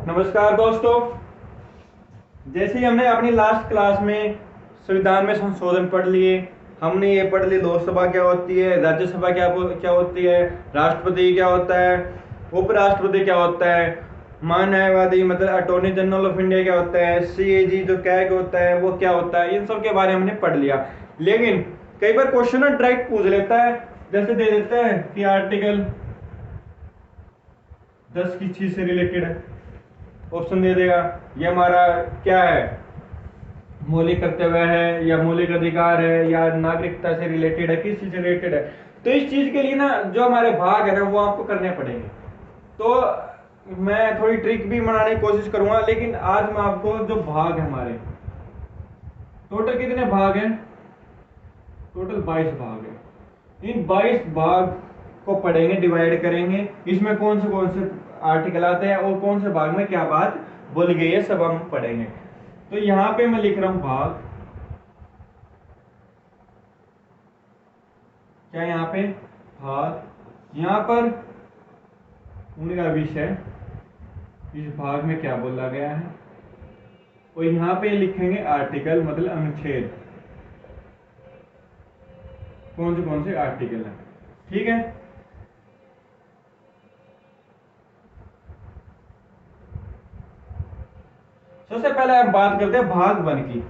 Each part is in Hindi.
नमस्कार दोस्तों। जैसे ही हमने अपनी लास्ट क्लास में संविधान में संशोधन पढ़ लिए, हमने ये पढ़ ली लोकसभा क्या होती है, राज्यसभा क्या होती है, राष्ट्रपति क्या होता है, उपराष्ट्रपति क्या होता है, महान्यायवादी मतलब अटॉर्नी जनरल ऑफ इंडिया क्या होता है, सीएजी जो कैग होता है वो क्या होता है, इन सब के बारे में हमने पढ़ लिया। लेकिन कई बार क्वेश्चन डायरेक्ट पूछ लेता है, जैसे दे देता है कि आर्टिकल 10 किस चीज से रिलेटेड है, ऑप्शन दे देगा ये हमारा क्या है, मौलिक कर्तव्य है या मौलिक अधिकार है या नागरिकता से रिलेटेड है, किस चीज से रिलेटेड है। तो इस चीज के लिए ना जो हमारे भाग है ना वो आपको करने पड़ेंगे। तो मैं थोड़ी ट्रिक भी बनाने की कोशिश करूंगा, लेकिन आज मैं आपको जो भाग है हमारे टोटल कितने भाग हैं, टोटल 22 भाग है। इन 22 भाग को पढ़ेंगे, डिवाइड करेंगे, इसमें कौन से आर्टिकल आते हैं और कौन से भाग में क्या बात बोली गई है सब हम पढ़ेंगे। तो यहां पे मैं लिख रहा हूं भाग, क्या यहां पे भाग, यहां पर उनका विषय, इस भाग में क्या बोला गया है, और यहां पे लिखेंगे आर्टिकल मतलब अनुच्छेद, कौन से आर्टिकल है। ठीक है, सबसे पहले हम बात करते हैं भाग 1 की।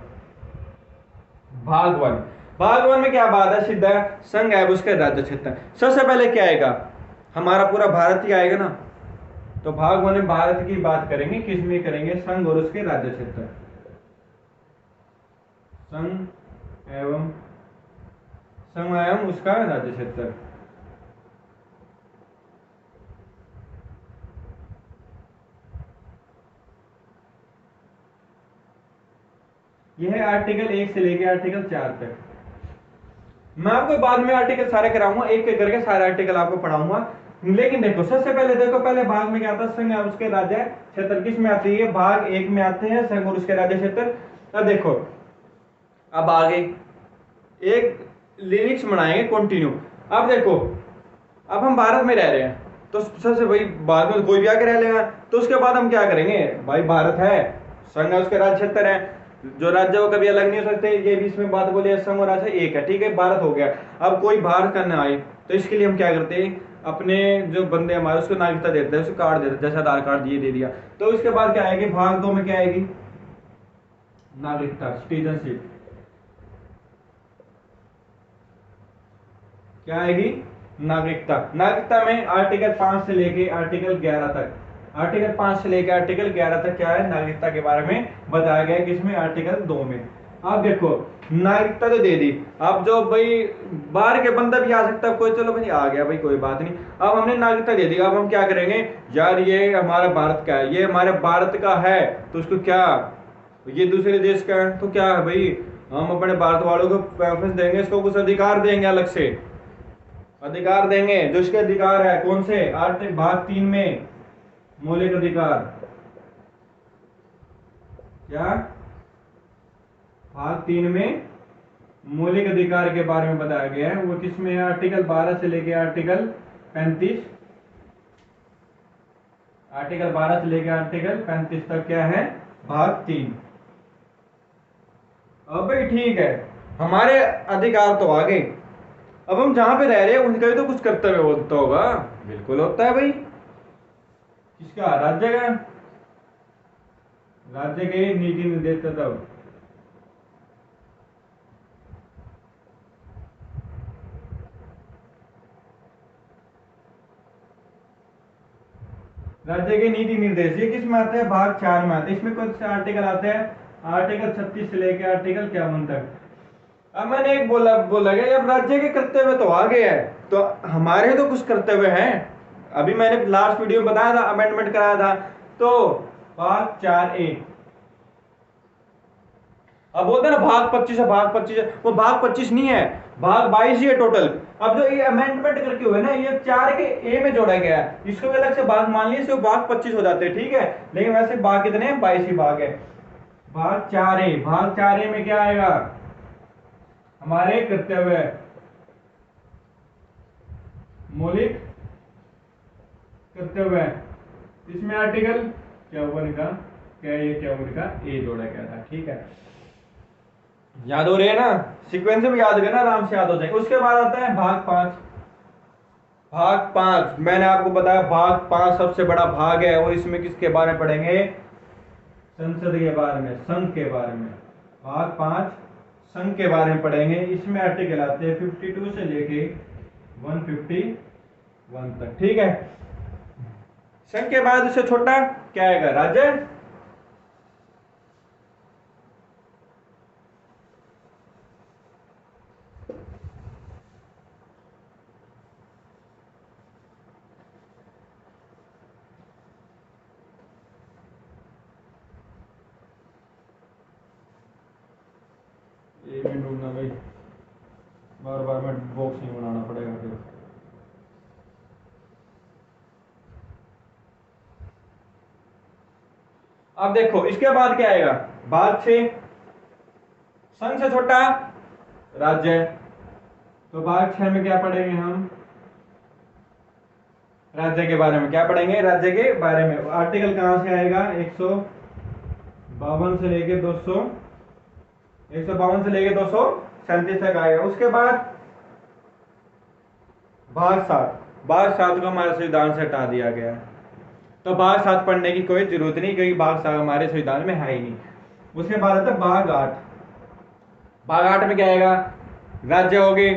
भाग वन में क्या बात है, सीधा संघ है उसके राज्य क्षेत्र। सबसे पहले क्या आएगा, हमारा पूरा भारत ही आएगा ना। तो भाग 1 में भारत की बात करेंगे, किस में करेंगे, संघ और उसके राज्य क्षेत्र, संघ एवं उसका राज्य क्षेत्र। यह है आर्टिकल 1 से लेकर आर्टिकल 4 तक। मैं आपको बाद में आर्टिकल सारे कराऊंगा, एक एक करके सारे आर्टिकल आपको पढ़ाऊंगा। लेकिन देखो सबसे पहले देखो, पहले भाग में क्या आता है, संघ और उसके राज्य क्षेत्र किस में आती है, भाग 1 में आते हैं संघ और उसके राज्य क्षेत्र। अब देखो, अब आगे एक लिरिक्स बनाएंगे कंटिन्यू। अब देखो, अब हम भारत में रह रहे हैं तो सबसे भाई भारत में कोई भी आके रह लेगा, तो उसके बाद हम क्या करेंगे, भाई भारत है, संघ उसके राज्य क्षेत्र है, जो राज्य वो कभी अलग नहीं हो सकते, ये भी इसमें बात बोली है, संघ और राज्य एक है, ठीक है, भारत हो गया। अब कोई बाहर करने आए तो इसके लिए हम क्या करते हैं, अपने जो बंदे हमारे उसको नागरिकता देते हैं, उसको कार्ड देते हैं, जैसे आधार कार्ड ये दे दिया। तो उसके बाद क्या आएगी, भाग 2 में क्या आएगी, नागरिकता, सिटीजनशिप। क्या आएगी, नागरिकता में आर्टिकल 5 से लेके आर्टिकल 11 तक, आर्टिकल 5 से लेकर आर्टिकल 11 तक क्या है, नागरिकता के बारे में बताया गया है, किसमें, आर्टिकल 2 में। अब देखो नागरिकता तो दे दी, अब जो भाई बाहर के बंदा भी आ सकता है कोई, चलो भाई आ गया भाई कोई बात नहीं, अब हमने नागरिकता दे दी। अब हम क्या करेंगे, यार ये हमारा भारत का है, ये हमारे भारत का है, तो उसको क्या, ये दूसरे देश का है तो क्या है भाई, हम अपने भारत वालों को प्रेफरेंस देंगे, इसको कुछ अधिकार देंगे, अलग से अधिकार देंगे, जो इसके अधिकार है कौन से, आर्टिकल भाग 3 में मौलिक अधिकार, क्या भाग 3 में मौलिक अधिकार के बारे में बताया गया है, वो किसमें है, आर्टिकल 12 से लेकर आर्टिकल 35, आर्टिकल 12 से लेकर आर्टिकल 35 तक क्या है, भाग 3। अब भाई ठीक है, हमारे अधिकार तो आ गए, अब हम जहां पे रह रहे हैं उनका भी तो कुछ कर्तव्य होता होगा, बिल्कुल होता है भाई, किसका, राज्य का, राज्य के नीति निर्देश तब, राज्य के नीति निर्देश ये किस में आते हैं, भाग 4 में आते हैं। इसमें कौन से आर्टिकल आते हैं, आर्टिकल 36 से लेकर आर्टिकल 51 तक। अब मैंने एक बोला गया, अब राज्य के कर्तव्य तो आ गए हैं, तो हमारे तो कुछ कर्तव्य हैं। अभी मैंने लास्ट वीडियो में बताया था, अमेंडमेंट कराया था, तो भाग 4A, अब बोलते हैं ना भाग 25 है, भाग 25 है, वो भाग 25 नहीं है, भाग 22 ही है टोटल। अब जो ये अमेंडमेंट करके हुए ना, ये 4 के ए में जोड़ा गया है, इसको भी अलग से भाग मान लिए, इसको भाग 25 हो जाते हैं, ठीक है, लेकिन वैसे भाग कितने हैं, 22 ही भाग है। भाग 4A, भाग 4A में क्या आएगा, हमारे कर्तव्य, मौलिक कर्तव्य, इसमें आर्टिकल Q1 का क्या ये Q1 का A जोड़ा क्या था, ठीक है। याद हो रही है ना, सीक्वेंस में याद करना, आराम से याद हो जाएगा। उसके बाद आता है भाग 5। भाग 5 मैंने आपको बताया, भाग 5 सबसे बड़ा भाग है, और इसमें किसके बारे में पढ़ेंगे, संसद के बारे में, संघ के बारे में। भाग 5 संघ के बारे में पढ़ेंगे। इसमें आर्टिकल आते हैं 52 से लेके 151 तक, ठीक है। संघ के बाद इससे छोटा क्या आएगा, राज्य। एक मिनट रुकना भाई, बार बार में बॉक्स नहीं बनाना पड़ेगा फिर। अब देखो इसके बाद क्या आएगा, भाग 6 संघ से छोटा राज्य। तो भाग 6 में क्या पढ़ेंगे हम, राज्य के बारे में क्या पढ़ेंगे, राज्य के बारे में। आर्टिकल कहां से आएगा, 152 से लेके 200, 152 से लेके 237 तक आएगा। उसके बाद भाग 7, भाग 7 को हमारे संविधान से हटा दिया गया। तो भाग 7 पढ़ने की कोई जरूरत नहीं, क्योंकि भाग 7 हमारे संविधान में है ही नहीं। उसके बाद आता है भाग 8। भाग 8 में क्या आएगा, राज्य हो गए,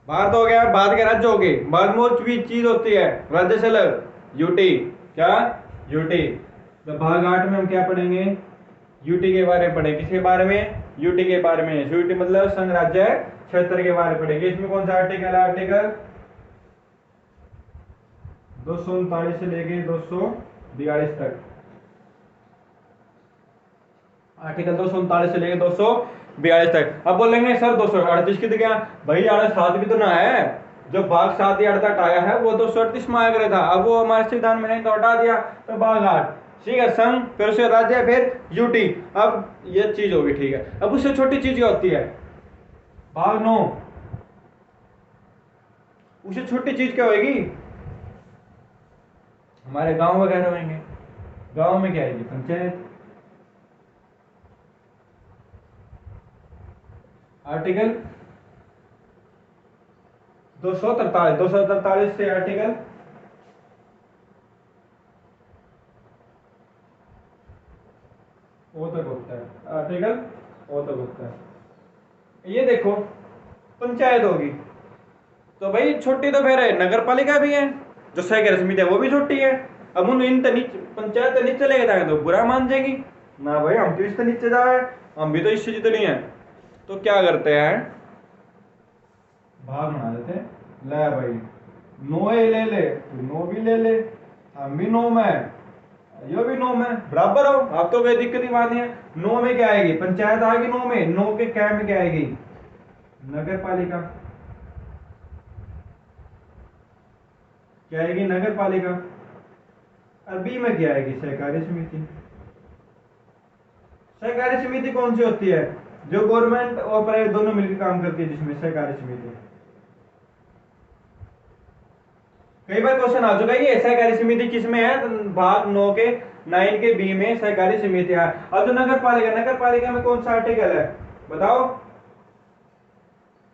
भारत हो गया, भारत के राज्य हो गए। बाद में भी चीज होती है राज्य से अलग, यूटी, क्या, यूटी। तो भाग 8 में हम क्या पढ़ेंगे, यूटी के बारे में पढ़ेंगे। किसके बारे में, यूटी के बारे में। यूटी मतलब संघ राज्य क्षेत्र के बारे में पढ़ेंगे। इसमें कौन सा आर्टिकल है, आर्टिकल 239 से लेके 242 तक। आर्टिकल 239 से लेके 242 तक। अब बोलेंगे सर 238 कितने गया, भाई 7 भी तो ना है। जो भाग 7 या 8 हटाया है वो 238 में आया था, अब वो हमारे संविधान में नहीं तो हटा दिया। तो भाग 8, ठीक है, संघ, फिर उसके राज्य, फिर यूटी। अब ये चीज होगी, ठीक है। अब उससे छोटी चीज क्या होती है, भाग 9। उससे छोटी चीज क्या होगी, हमारे गांव वगैरह होंगे। गांव में क्या है, पंचायत। आर्टिकल 243 से आर्टिकल ओ तक होता है, आर्टिकल ओ तक होता है। ये देखो पंचायत होगी, तो भाई छोटी तो फिर नगर पालिका भी है, जो सहकारी समिति है वो भी छोटी है। अब उन इन पंचायत नीचे लेके जाएंगे तो बुरा मान जाएगी ना, भाई हम तो इससे नीचे जा रहे हैं, हम भी तो इससे जितनी है। तो क्या करते हैं, भाग बना देते हैं, ले भाई 9 ले ले, तू 9 भी ले ले, हम भी 9 में, ये भी 9 में, बराबर हो। अब तो कोई दिक्कत ही बात नहीं है। 9 में क्या आएगी, पंचायत आएगी 9 में, 9 के क्या में क्या आएगी, नगर पालिका। क्या आएगी, नगर पालिका। और बी में क्या आएगी, सहकारी समिति। सहकारी समिति कौन सी होती है, जो गवर्नमेंट और प्राइवेट दोनों मिलकर काम करती है, जिसमें सहकारी समिति। कई बार क्वेश्चन आ चुका है ये सहकारी समिति किसमें है, तो भाग 9 के 9 के बी में सहकारी समिति है। अब जो नगर पालिका, नगर पालिका में कौन सा आर्टिकल है बताओ,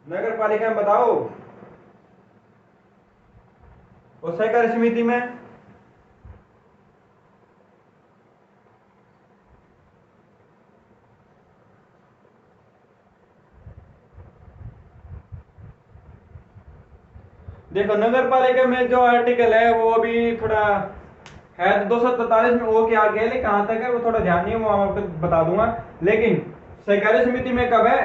नगर पालिका में बताओ, और सहकारी समिति में। देखो नगर पालिका में जो आर्टिकल है वो अभी थोड़ा है, तो 243 में वो क्या आगे है, कहां तक है वो थोड़ा ध्यान नहीं है, वो मैं आपको बता दूंगा। लेकिन सहकारी समिति में कब है,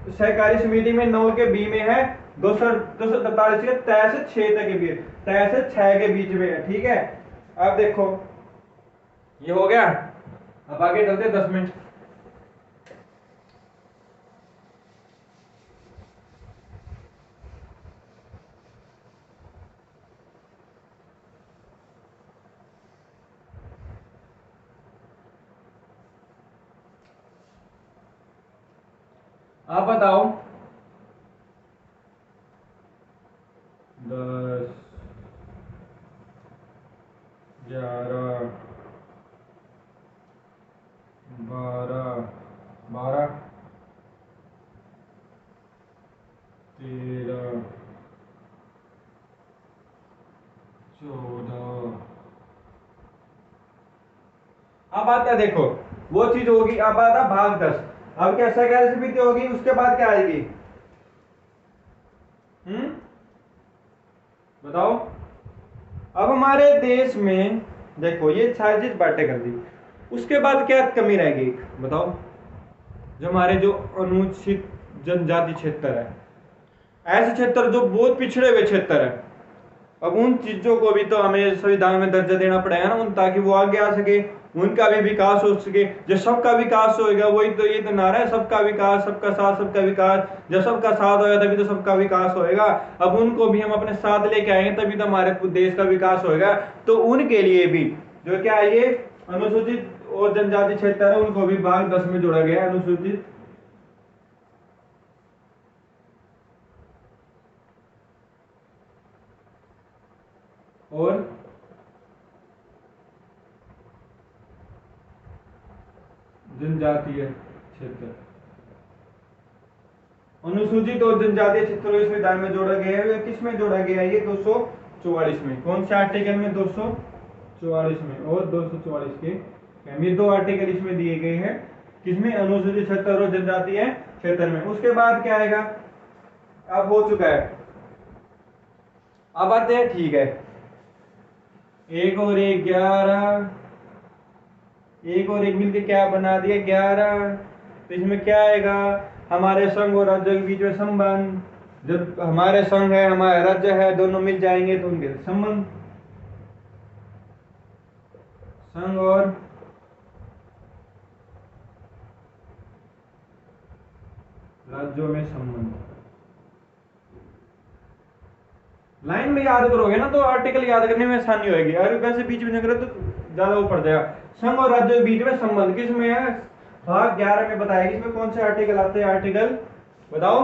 सहकारी समिति में 9 के बी में है, 243 के तय से 6 तक के बीच, तय से 6 के बीच में है, ठीक है। अब देखो ये हो गया, अब आगे चलते 10 मिनट। आप बताओ 10, 11, अब आता है देखो, वो चीज होगी, अब आता भाग 10। अब क्या सेकंड रेसिपी होगी, उसके बाद क्या आएगी? बताओ। अब हमारे देश में देखो ये सारी चीज बातें कर दी, उसके बाद क्या कमी रहेगी बताओ? जो हमारे जो अनुसूचित जनजाति क्षेत्र है, ऐसे क्षेत्र जो बहुत पिछड़े हुए क्षेत्र है, अब उन चीजों को भी तो हमें संविधान में दर्जा देना पड़ेगा ना उन, ताकि वो आगे आ सके, उनका भी विकास हो सके। जब सबका विकास होएगा, वही तो ये तो नारा है, सबका विकास, सबका साथ, सबका विकास। जब सबका साथ होगा तभी तो सबका विकास होएगा। अब उनको भी हम अपने साथ लेके आएंगे तभी तो हमारे देश का विकास होएगा। तो उनके लिए भी जो क्या है, ये अनुसूचित और जनजाति क्षेत्र है, उनको भी भाग 10 में जोड़ा गया है, अनुसूचित और जनजातीय क्षेत्र। अनुसूचित और जनजातीय क्षेत्रों को संविधान में जोड़ा गया है। किस में जोड़ा गया है? ये 244 में। कौन से आर्टिकल में? 244 में और 244 के, ये दो आर्टिकल इसमें दिए गए हैं। किसमें? अनुसूचित क्षेत्र और जनजातीय क्षेत्र में। उसके बाद क्या आएगा? अब हो चुका है, अब आते हैं, ठीक है, एक और एक 11, एक और एक मिलके क्या बना दिया? 11। तो इसमें क्या आएगा? हमारे संघ और राज्य के बीच में संबंध। जब हमारे संघ है, हमारे राज्य है, दोनों मिल जाएंगे तो उनके संबंध, संघ और राज्यों में संबंध। लाइन में याद करोगे ना तो आर्टिकल याद करने में आसानी होगी। अगर वैसे बीच में तो ज्यादा वो पड़ जाएगा। संघ और राज्यों के बीच में संबंध किस में है? भाग 11 में बताया। इसमें कौन से आर्टिकल आते हैं? आर्टिकल बताओ।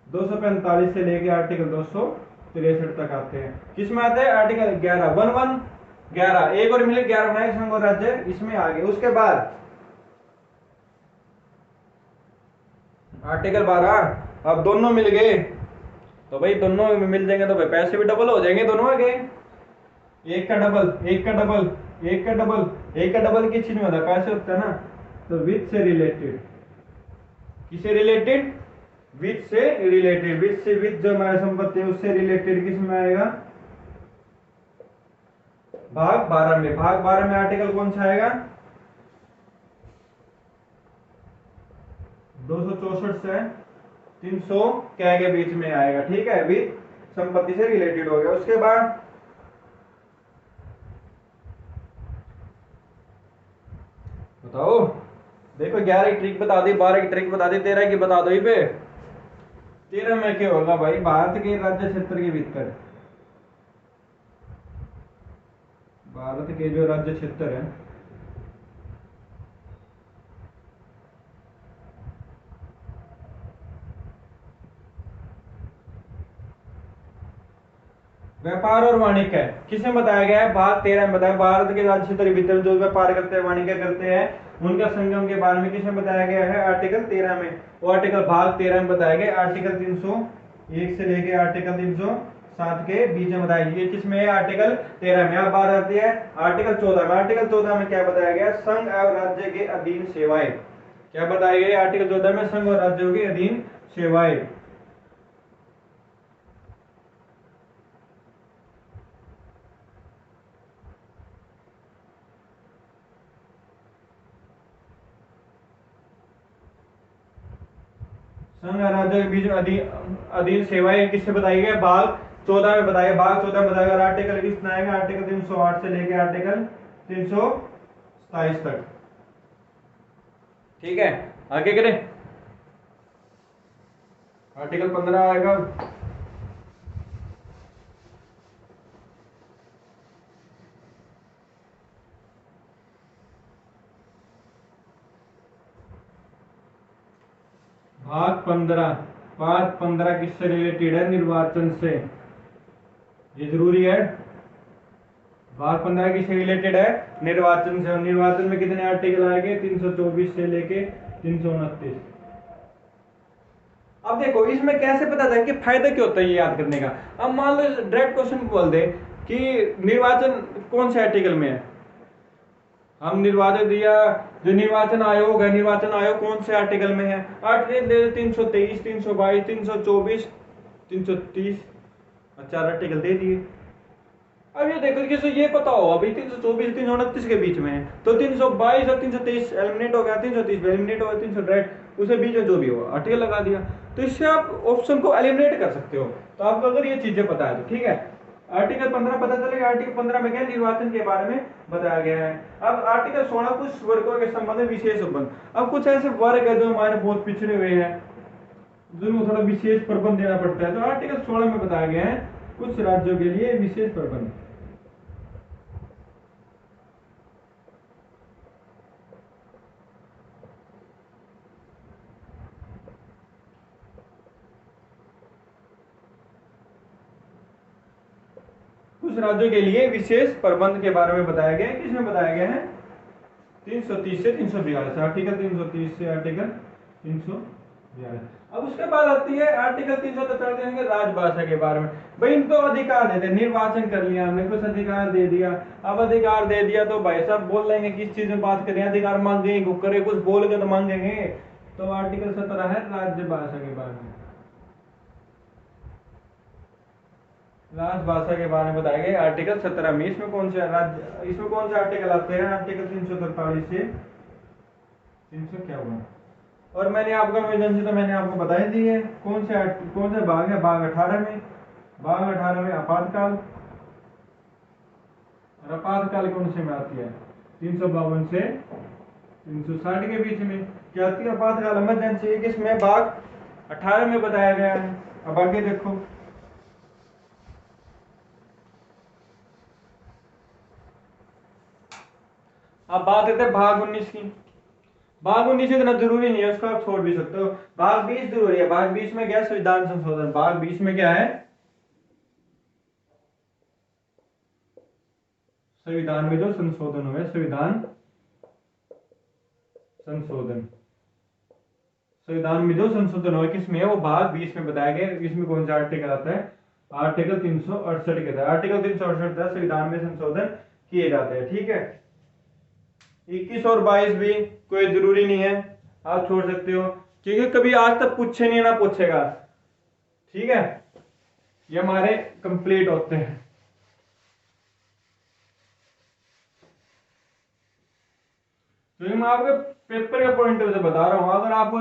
245 से लेके आर्टिकल 263 तक आते हैं। किस में आते हैं? आर्टिकल 11, 11, एक और मिले 11 बनाए, संघ और राज्य इसमें आ गए। उसके बाद आर्टिकल 12, अब दोनों मिल गए तो भाई दोनों मिल जाएंगे तो भाई पैसे भी डबल हो जाएंगे दोनों आगे। एक का डबल, एक का डबल, एक का डबल, एक का डबल किस चीज में होता है? पैसे होता है ना। तो विथ से रिलेटेड, किससे रिलेटेड? विथ से रिलेटेड। विथ से, विथ जो हमारी संपत्ति है उससे रिलेटेड किस में आएगा? भाग 12 में। भाग 12 में आर्टिकल कौन सा आएगा? 264 से 300 क्या के बीच में आएगा। ठीक है, विथ संपत्ति से रिलेटेड हो गया। उसके बाद बताओ। देखो 11 की ट्रिक बता दी, 12 की ट्रिक बता दी, 13 की बता दो। पे 13 में क्या होगा भाई? भारत के राज्य क्षेत्र के भीतर, भारत के जो राज्य क्षेत्र है, व्यापार और वाणिज्य है, किसमें बताया गया है? भाग 13 में बताया। भारत के राज्य क्षेत्र के भीतर जो व्यापार करते हैं, वाणिज्य करते हैं, उनका संगम के बारे में किसमें बताया गया है? आर्टिकल 13 में। वो आर्टिकल भाग 13 में बताया गया। आर्टिकल 301 से लेके आर्टिकल 307 के बीच में बताया गया। किसमें है? आर्टिकल 13 में। अब बात आती है आर्टिकल 14 में। आर्टिकल 14 में क्या बताया गया? संघ और राज्य के अधीन सेवाएं। क्या बताया गया आर्टिकल 14 में? संघ और राज्यों के अधीन सेवाएं। संघ और राज्य के बीच अधीन सेवाएं किससे बताई गई? भाग 14 में बताया। भाग 14 में बताया। आर्टिकल कितना आएगा? आर्टिकल 308 से लेकर आर्टिकल 327 तक। ठीक है, आगे करें। आर्टिकल 15 आएगा। भाग 15, भाग 15 किससे रिलेटेड है? निर्वाचन से। ये जरूरी है। भाग 15 किससे रिलेटेड है? निर्वाचन से। निर्वाचन में कितने आर्टिकल आएंगे? 324 से लेके 329। अब देखो इसमें कैसे पता था कि फायदा क्या होता है ये याद करने का। अब मान लो डायरेक्ट क्वेश्चन बोल दे कि निर्वाचन कौन से आर्टिकल में है, हम निर्वाचन दिया, जो निर्वाचन आयोग है, निर्वाचन आयोग कौन से आर्टिकल में है, आर्टिकल दे 323, 322, 324, 330, 4 आर्टिकल दे दिए। अब ये देखो किसी ये पता हो अभी 324 329 के बीच में है, तो 322 और 323 एलिमिनेट हो गया, 330 एलिमिनेट हो गया, 300 उसे बीच में जो भी हो आर्टिकल लगा दिया। तो इससे आप ऑप्शन को एलिमिनेट कर सकते हो। तो आपको अगर ये चीजें पता है तो ठीक है। आर्टिकल 15 पता चलेगा। आर्टिकल 15 में क्या निर्वाचन के बारे में बताया गया है। अब आर्टिकल 16 कुछ वर्गों के संबंध में विशेष उपबंध। अब कुछ ऐसे वर्ग है जो हमारे बहुत पिछड़े हुए हैं, जिनको थोड़ा विशेष प्रबंध देना पड़ता है। तो आर्टिकल 16 में बताया गया है कुछ राज्यों के लिए विशेष प्रबंध। कुछ राज्यों के लिए विशेष प्रबंध के बारे में बताया गया है। किसमें बताया गया है? 330 से 342, आर्टिकल 330 से आर्टिकल 342। अब उसके बाद आती है आर्टिकल 343 के राजभाषा के बारे में। भाई इनको अधिकार देते, निर्वाचन कर लिया हमने, कुछ अधिकार दे दिया। अब अधिकार दे दिया तो भाई साहब बोल लेंगे किस चीज में बात करें, अधिकार मांगेंगे करे, कुछ बोल के तो मांगेंगे। तो आर्टिकल 17 है राजभाषा के बारे में। राजभाषा के बारे में बताया गया आर्टिकल 17 में। इसमें कौन से राज्य, इसमें कौन से आर्टिकल आते हैं? आर्टिकल 343 से 351। और मैंने आपको इमरजेंसी तो मैंने आपको बता ही दी है। कौन से भाग है? भाग 18 में। भाग 18 में आपातकाल। और आपातकाल कौन से में आती है? 352 से 360 के बीच में क्या आती है? आपातकाल इमरजेंसी। किसमें? भाग 18 में बताया गया है। अब आगे देखो, अब बात करते हैं भाग 19 की। भाग 19 इतना जरूरी नहीं है, उसको आप छोड़ भी सकते हो। भाग 20 जरूरी है। भाग 20 में क्या है? संविधान संशोधन। भाग 20 में क्या है? संविधान में जो संशोधन हुए, संविधान संशोधन, संविधान में जो संशोधन हुए किसमें है? वो भाग 20 में बताया गया। इसमें कौन सा आर्टिकल आता है? आर्टिकल 368 के तहत। आर्टिकल 368 तहत संविधान में संशोधन किए जाते हैं। ठीक है। 21 और 22 भी कोई जरूरी नहीं है, आप छोड़ सकते हो, क्योंकि कभी आज तक पूछे नहीं ना पूछेगा। ठीक है, ये हमारे कंप्लीट होते हैं। तो मैं आपके पेपर के पॉइंट से बता रहा हूँ। अगर आपको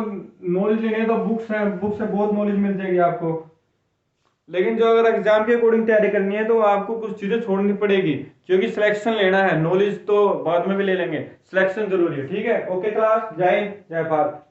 नॉलेज लेनी है तो बुक्स है, बुक से बहुत नॉलेज मिल जाएगी आपको। लेकिन जो अगर एग्जाम के अकॉर्डिंग तैयारी करनी है तो आपको कुछ चीजें छोड़नी पड़ेगी, क्योंकि सिलेक्शन लेना है। नॉलेज तो बाद में भी ले लेंगे, सिलेक्शन जरूरी है। ठीक है। ओके क्लास, जय हिंद, जय भारत।